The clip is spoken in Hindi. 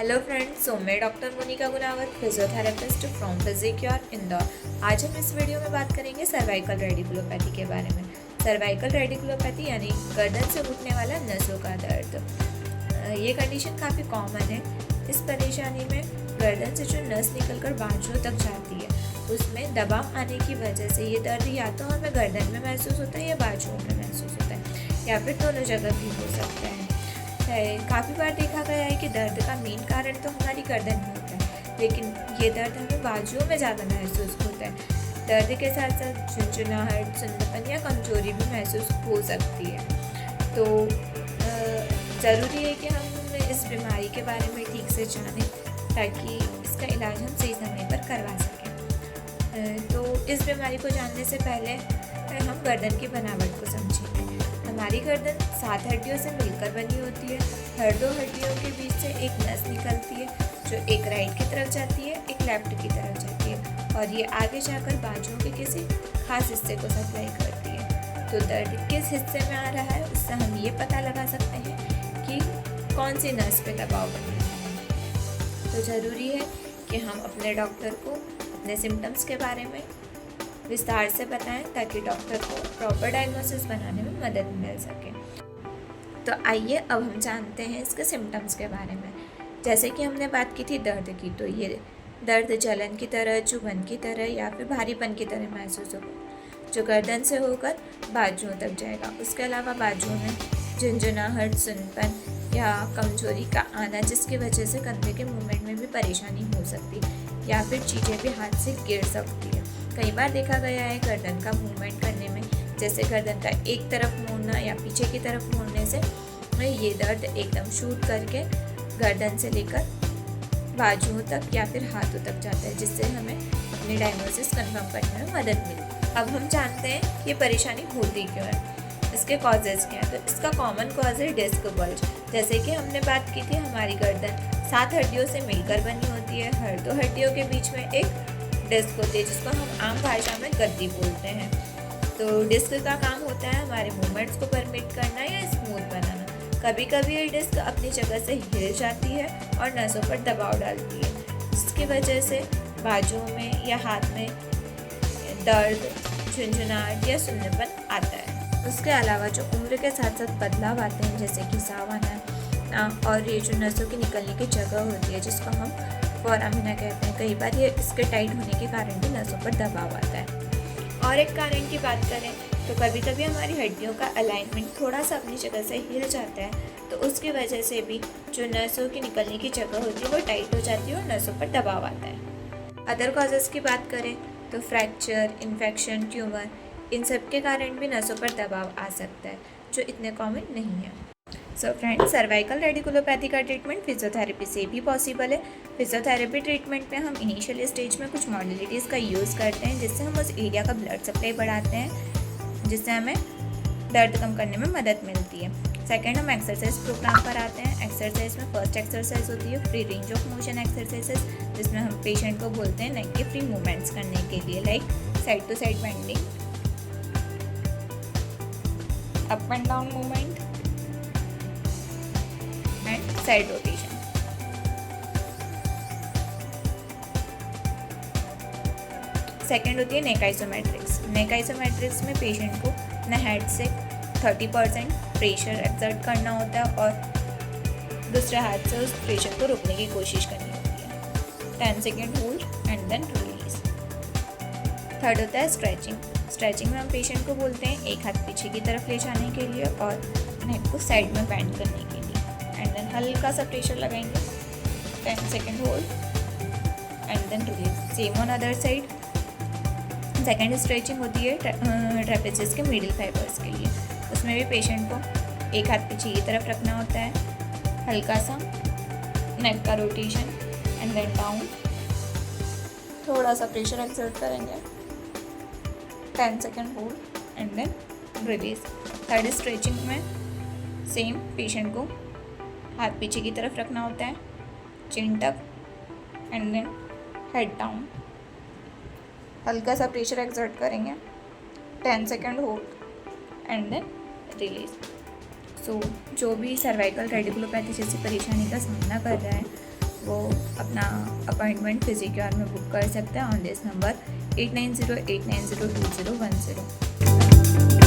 हेलो फ्रेंड्स, सो मैं doctor Monika Gunawat, physiotherapist from Physicure Indore. आज हम इस वीडियो में बात करेंगे सर्वाइकल रेडिकुलोपैथी के बारे में। सर्वाइकल रेडिकुलोपैथी यानी गर्दन से उठने वाला नसों का दर्द। ये कंडीशन काफ़ी कॉमन है। इस परेशानी में गर्दन से जो नस निकलकर बाजुओं तक जाती है, उसमें दबाव आने की वजह से ये दर्द या तो हमें गर्दन में महसूस होता है या बाजुओं में महसूस होता है, या फिर दोनों जगह भी हो सकता है। काफ़ी बार देखा गया है कि दर्द का मेन कारण तो हमारी गर्दन में होता है, लेकिन ये दर्द हमें बाजुओं में ज़्यादा महसूस होता है। दर्द के साथ साथ झुंझुनाहट, सुन्नपन या कमजोरी भी महसूस हो सकती है। तो ज़रूरी है कि हम इस बीमारी के बारे में ठीक से जानें ताकि इसका इलाज हम सही समय पर करवा सकें। तो इस बीमारी को जानने से पहले हम गर्दन की बनावट को समझेंगे। हमारी गर्दन 7 हड्डियों से मिलकर बनी होती है। हर 2 हड्डियों के बीच से एक नस निकलती है जो एक राइट की तरफ जाती है, एक लेफ्ट की तरफ जाती है, और ये आगे जाकर बाजुओं के किसी खास हिस्से को सप्लाई करती है। तो दर्द किस हिस्से में आ रहा है, उससे हम ये पता लगा सकते हैं कि कौन सी नस पे दबाव बन रहा है। तो ज़रूरी है कि हम अपने डॉक्टर को अपने सिम्टम्स के बारे में विस्तार से बताएं ताकि डॉक्टर को प्रॉपर डायग्नोसिस बनाने में मदद मिल सके। तो आइए अब हम जानते हैं इसके सिम्टम्स के बारे में। जैसे कि हमने बात की थी दर्द की, तो ये दर्द जलन की तरह, चुभन की तरह या फिर भारीपन की तरह महसूस होगा जो गर्दन से होकर बाजुओं तक जाएगा। उसके अलावा बाजुओं में झुंझुनाहट, सुन्नपन या कमजोरी का आना, जिसकी वजह से कंधे के मूवमेंट में भी परेशानी हो सकती है या फिर चीज़ें भी हाथ से गिर सकती है। कई बार देखा गया है गर्दन का मूवमेंट करने में, जैसे गर्दन का एक तरफ मोड़ना या पीछे की तरफ मोड़ने से ये दर्द एकदम शूट करके गर्दन से लेकर बाजुओं तक या फिर हाथों तक जाता है, जिससे हमें अपनी डायग्नोसिस कंफर्म करने में मदद मिलती। अब हम जानते हैं ये परेशानी होती क्यों है, इसके कॉजेज़ क्या हैं। तो इसका कॉमन कॉज है डिस्क बल्ज। जैसे कि हमने बात की थी, हमारी गर्दन 7 हड्डियों से मिलकर बनी होती है। हर 2 हड्डियों के बीच में एक डिस्क होती है जिसको हम आम भाषा में गद्दी बोलते हैं। तो डिस्क का काम होता है हमारे मूवमेंट्स को परमिट करना या स्मूथ बनाना। कभी कभी ये डिस्क अपनी जगह से हिल जाती है और नसों पर दबाव डालती है, जिसकी वजह से बाजुओं में या हाथ में दर्द, झुंझुनाहट या सुन्नपन आता है। उसके अलावा जो उम्र के साथ साथ बदलाव आते हैं, जैसे कि घिसाव आना और ये जो नसों की निकलने की जगह होती है जिसको हम फोरामिना कहते हैं, कई बार ये इसके टाइट होने के कारण भी नसों पर दबाव आता है। और एक कारण की बात करें तो कभी कभी हमारी हड्डियों का अलाइनमेंट थोड़ा सा अपनी जगह से हिल जाता है, तो उसकी वजह से भी जो नसों की निकलने की जगह होती है वो टाइट हो जाती है और नसों पर दबाव आता है। अदर कॉजेज़ की बात करें तो फ्रैक्चर, इन्फेक्शन, ट्यूमर, इन सब के कारण भी नसों पर दबाव आ सकता है जो इतने कॉमन नहीं है। सो फ्रेंड्स, सर्वाइकल रेडिकुलोपैथी का ट्रीटमेंट फिजियोथेरेपी से भी पॉसिबल है। फिजियोथेरेपी ट्रीटमेंट में हम इनिशियल स्टेज में कुछ मॉडलिटीज़ का यूज़ करते हैं, जिससे हम उस एरिया का ब्लड सप्लाई बढ़ाते हैं, जिससे हमें दर्द कम करने में मदद मिलती है। सेकेंड, हम एक्सरसाइज प्रोग्राम पर आते हैं। एक्सरसाइज में फर्स्ट एक्सरसाइज होती है free range of motion exercises, जिसमें हम पेशेंट को बोलते हैं नेक के फ्री मूवमेंट्स करने के लिए, like side to side bending, up and down movement and side rotation. Second होती है नेक आइसोमेट्रिक्स। नेक आइसोमेट्रिक्स में पेशेंट को अपने हेड से 30% प्रेशर एक्सर्ट करना होता है और दूसरे हाथ से उस प्रेशर को रोकने की कोशिश करनी होती है। 10 second hold and then release. Third होता है स्ट्रेचिंग। स्ट्रेचिंग में हम पेशेंट को बोलते हैं एक हाथ पीछे की तरफ ले जाने के लिए और नेक को साइड में बेंड करने के लिए, एंड देन हल्का सा प्रेशर लगाएंगे। 10 second hold and then release. Same on other side. Second stretching होती है ट्रेपेजिस के मिडिल फाइबर्स के लिए। उसमें भी पेशेंट को एक हाथ पीछे की तरफ रखना होता है, हल्का सा नेक का रोटेशन एंड देन डाउन, थोड़ा सा प्रेशर एक्सर्ट करेंगे। 10 second hold and then release. Third stretching में सेम पेशेंट को हाथ पीछे की तरफ रखना होता है, चिन टक एंड देन हेड डाउन, हल्का सा प्रेशर एक्सर्ट करेंगे। 10 second hold and then release. So जो भी सर्वाइकल रेडिकुलोपैथी जैसी परेशानी का सामना कर रहा है वो अपना अपॉइंटमेंट फिजिक्योर में बुक कर सकते हैं ऑन दिस नंबर 8908902010।